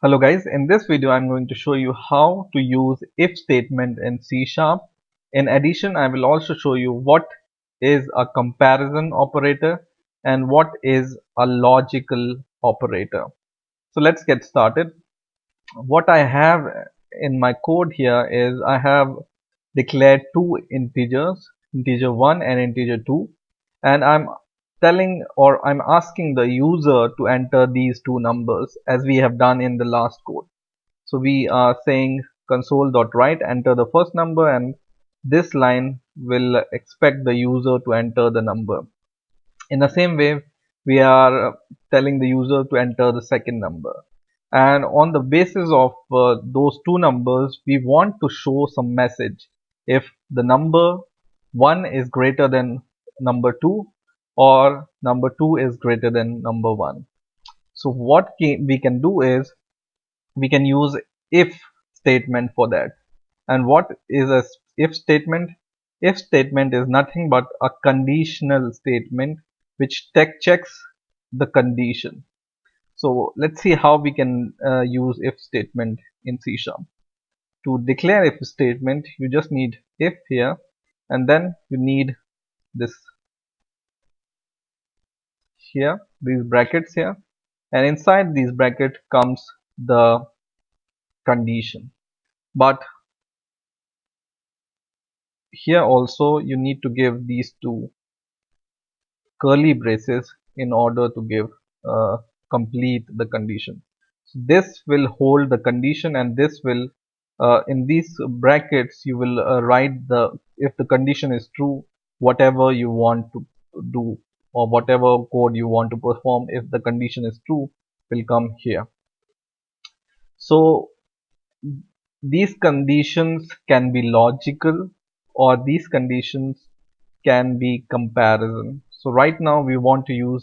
Hello guys, in this video I'm going to show you how to use if statement in C#. In addition, I will also show you what is a comparison operator and what is a logical operator. So let's get started. What I have in my code here is I have declared two integers, integer 1 and integer 2, and I'm telling or I'm asking the user to enter these two numbers as we have done in the last code. So we are saying console.write enter the first number, and this line will expect the user to enter the number. In the same way, we are telling the user to enter the second number. And on the basis of those two numbers, we want to show some message. If the number 1 is greater than number 2 or number 2 is greater than number 1. So what we can do is we can use if statement for that. And what is a if statement? If statement is nothing but a conditional statement which checks the condition. So let's see how we can use if statement in C#. To declare if statement, you just need if here, and then you need this here, these brackets here, and inside these bracket comes the condition. But here also you need to give these two curly braces in order to give complete the condition. So this will hold the condition, and this will in these brackets you will write the if the condition is true, whatever you want to do or whatever code you want to perform, if the condition is true, will come here. So these conditions can be logical or these conditions can be comparison. So right now we want to use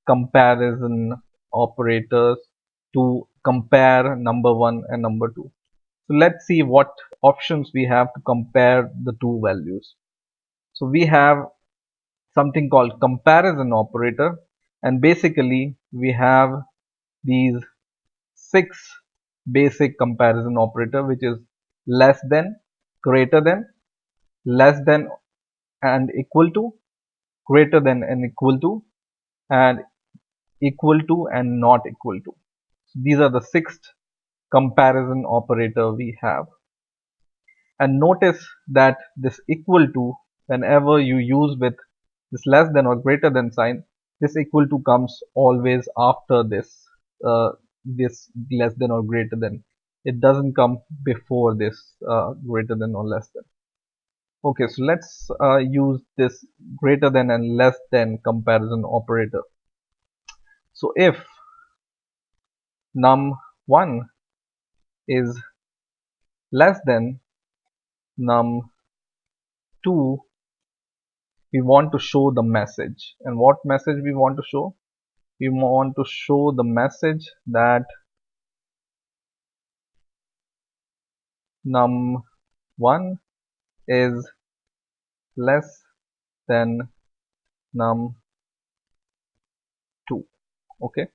comparison operators to compare number 1 and number 2. So let's see what options we have to compare the two values. So we have something called comparison operator, and basically we have these 6 basic comparison operator, which is less than, greater than, less than and equal to, greater than and equal to, and equal to and not equal to. So these are the 6 comparison operator we have. And notice that this equal to, whenever you use with this less than or greater than sign, this equal to comes always after this this less than or greater than. It doesn't come before this greater than or less than. Okay, so let's use this greater than and less than comparison operator. So if num1 is less than num2, we want to show the message. And what message we want to show? We want to show the message that num1 is less than num2. Okay,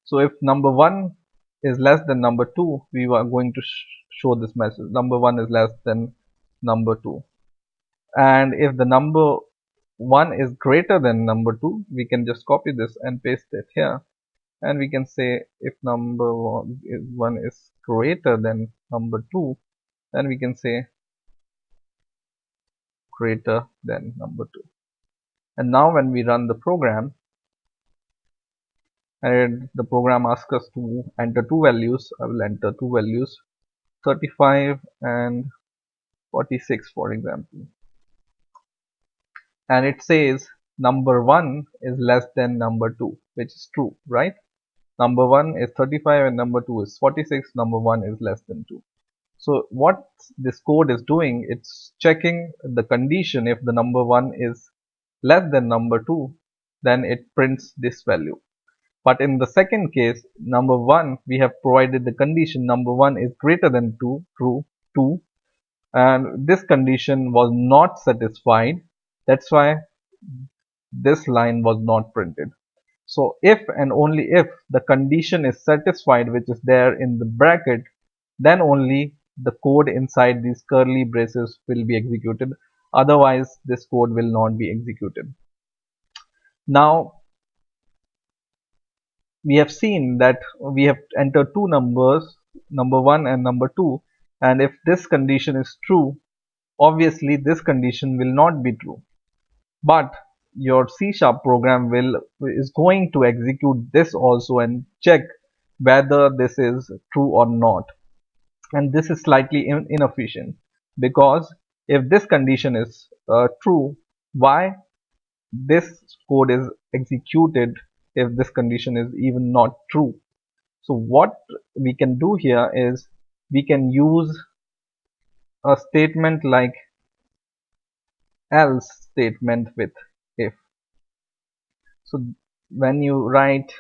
so if number 1 is less than number 2, we are going to show this message, number 1 is less than number 2. And if the number 1 is greater than number 2, we can just copy this and paste it here, and we can say if number 1 is greater than number 2, then we can say greater than number 2. And now when we run the program, and the program asks us to enter two values, I will enter two values, 35 and 46 for example, and it says number 1 is less than number 2, which is true, right? Number 1 is 35 and number 2 is 46. Number 1 is less than 2. So what this code is doing, it's checking the condition. If the number 1 is less than number 2, then it prints this value. But in the second case, number 1, we have provided the condition number 1 is greater than 2, true, 2, and this condition was not satisfied. That's why this line was not printed. So if and only if the condition is satisfied, which is there in the bracket, then only the code inside these curly braces will be executed. Otherwise this code will not be executed. Now we have seen that we have entered two numbers, number 1 and number 2, and if this condition is true, obviously this condition will not be true. But your C# program is going to execute this also and check whether this is true or not. And this is slightly inefficient, because if this condition is true, why this code is executed if this condition is even not true? So what we can do here is we can use a statement like else statement with if. So when you write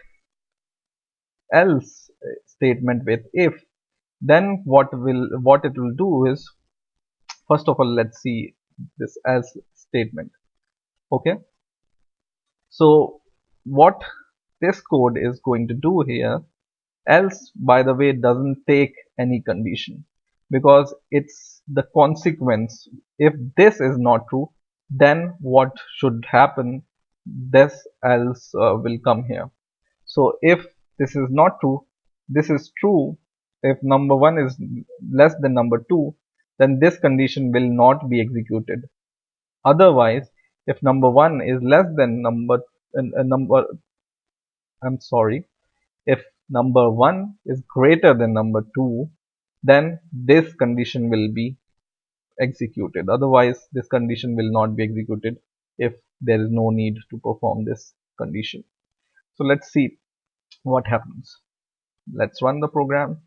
else statement with if, then what it will do is, first of all, let's see this else statement. Okay, so what this code is going to do here, else by the way doesn't take any condition, because it's the consequence. If this is not true, then what should happen, this else will come here. So if this is not true, this is true. If number 1 is less than number 2, then this condition will not be executed. Otherwise, if number 1 is less than number I'm sorry, if number 1 is greater than number 2, then this condition will be executed. Otherwise, this condition will not be executed if there is no need to perform this condition. So let's see what happens. Let's run the program,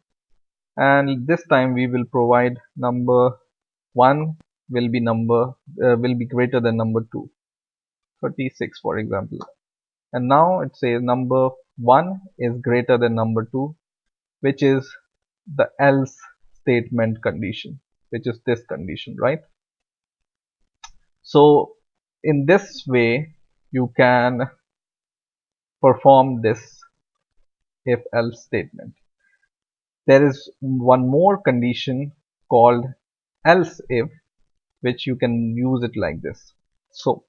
and this time we will provide number 1 will be greater than number 2, 36 for example. And now it says number 1 is greater than number 2, which is the else statement condition, which is this condition, right? So in this way you can perform this if else statement. There is one more condition called else if, which you can use it like this. So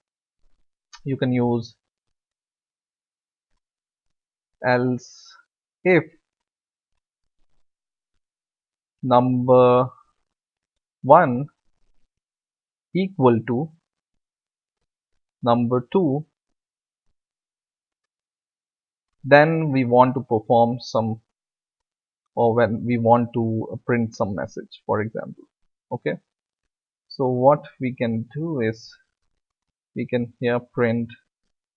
you can use else if number 1 equal to number 2, then we want to perform some, or when we want to print some message, for example. Okay, so what we can do is we can here print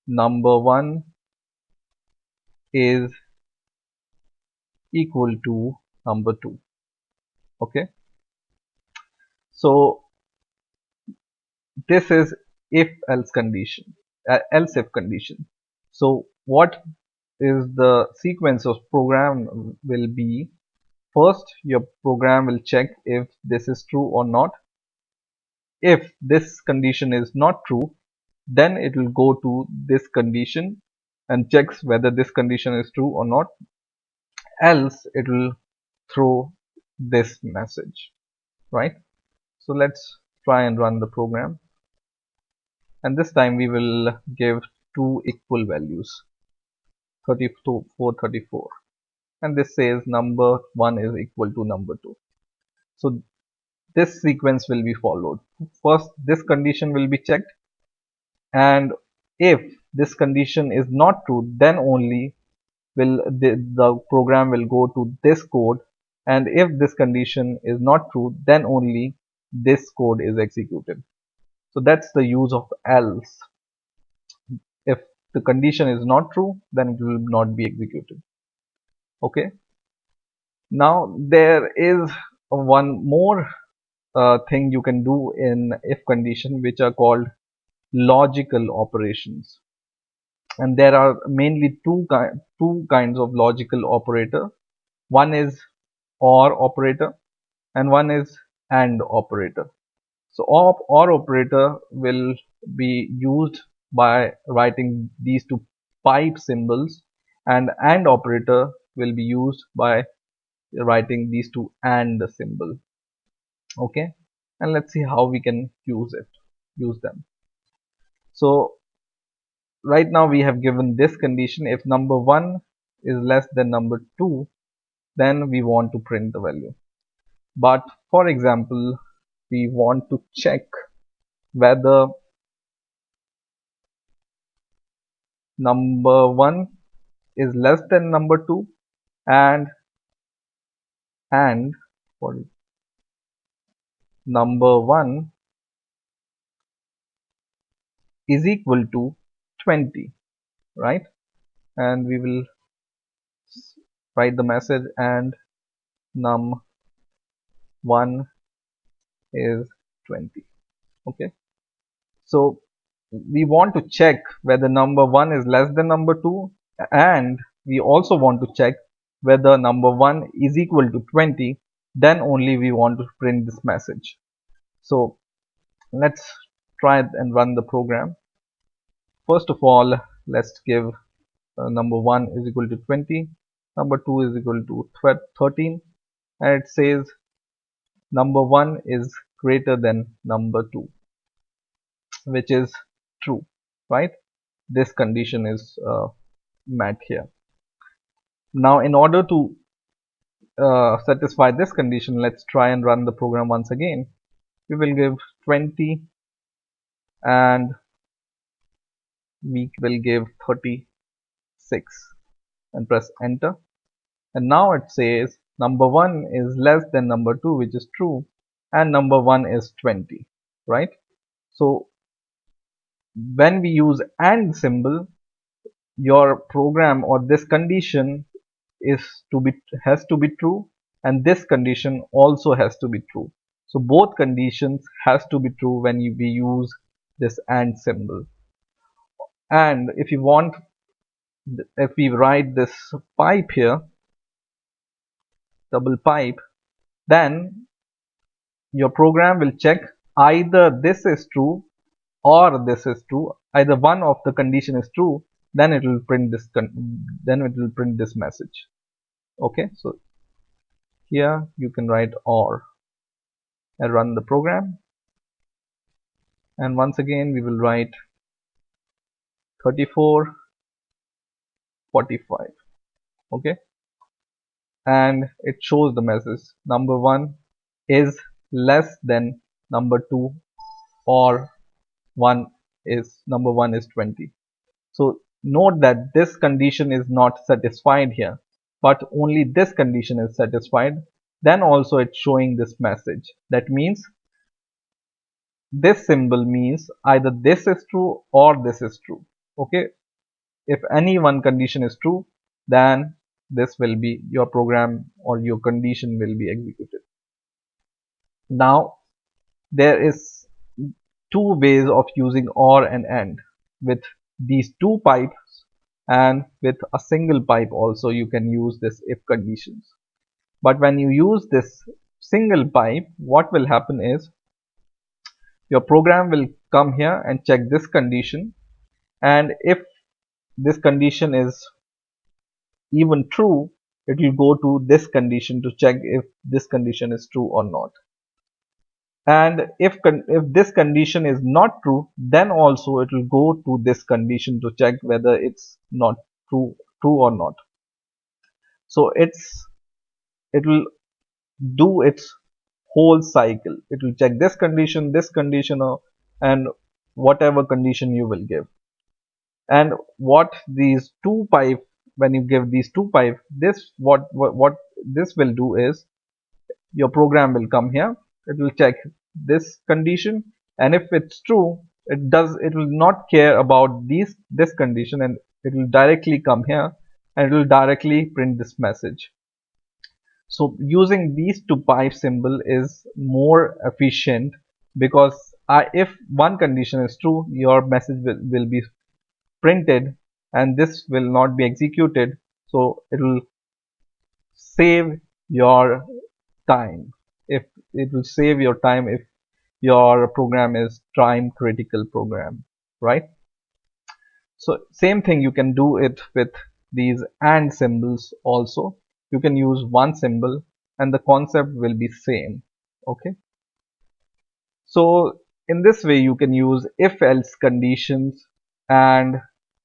number 1 is equal to number 2. Okay, so this is if else condition, else if condition. So what is the sequence of program will be, first your program will check if this is true or not. If this condition is not true, then it will go to this condition and checks whether this condition is true or not, else it will throw this message, right? So let's try and run the program, and this time we will give two equal values, 34, 34, and this says number 1 is equal to number 2. So this sequence will be followed. First this condition will be checked, and if this condition is not true, then only will the program will go to this code, and if this condition is not true, then only this code is executed. So that's the use of else. If the condition is not true, then it will not be executed. Okay, now there is one more thing you can do in if condition, which are called logical operations. And there are mainly two kinds of logical operator. One is or operator and one is and operator. So or operator will be used by writing these two pipe symbols, and operator will be used by writing these two and symbol. Okay, and let's see how we can use them. So right now we have given this condition: if number 1 is less than number 2, then we want to print the value. But for example, we want to check whether number 1 is less than number 2, and and what is number 1 is equal to 20, right? And we will write the message, and num1 is 20. Okay, so we want to check whether number 1 is less than number 2, and we also want to check whether number 1 is equal to 20. Then only we want to print this message. So let's try and run the program. First of all, let's give number 1 is equal to 20, number 2 is equal to 13, and it says number 1 is greater than number 2, which is true, right? This condition is met here. Now in order to satisfy this condition, let's try and run the program once again. We will give 20 and we will give 36 and press enter, and now it says number 1 is less than number 2, which is true, and number 1 is 20, right? So when we use AND symbol, your program or this condition has to be true, and this condition also has to be true. So both conditions has to be true when we use this AND symbol. And if we write this pipe here, double pipe, then your program will check either this is true or this is true. Either one of the condition is true, then it will print this message. Okay, so here you can write OR and run the program, and once again we will write 34 45. Okay, and it shows the message number 1 is less than number 2, or number 1 is 20. So note that this condition is not satisfied here, but only this condition is satisfied. Then also it's showing this message. That means this symbol means either this is true or this is true. Okay, if any one condition is true, then this will be your program or your condition will be executed. Now there is two ways of using OR and AND. With these two pipes and with a single pipe also you can use this if conditions. But when you use this single pipe, what will happen is your program will come here and check this condition, and if this condition is even true, it will go to this condition to check if this condition is true or not. And if this condition is not true, then also it will go to this condition to check whether it's not true or not. So it will do its whole cycle. It will check this condition, and whatever condition you will give. And what these two pipe, when you give these two pipe, this what this will do is your program will come here, it will check this condition, and if it's true, it will not care about this condition, and it will directly come here and it will directly print this message. So using these two pipe symbol is more efficient, because if one condition is true, your message will be printed and this will not be executed. So it will save your time. If it will save your time if your program is time critical program, right? So same thing, you can do it with these and symbols also. You can use one symbol and the concept will be same. Okay. So in this way you can use if else conditions and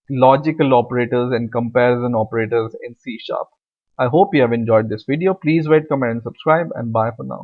logical operators and comparison operators in C sharp. I hope you have enjoyed this video. Please rate, comment and subscribe, and bye for now.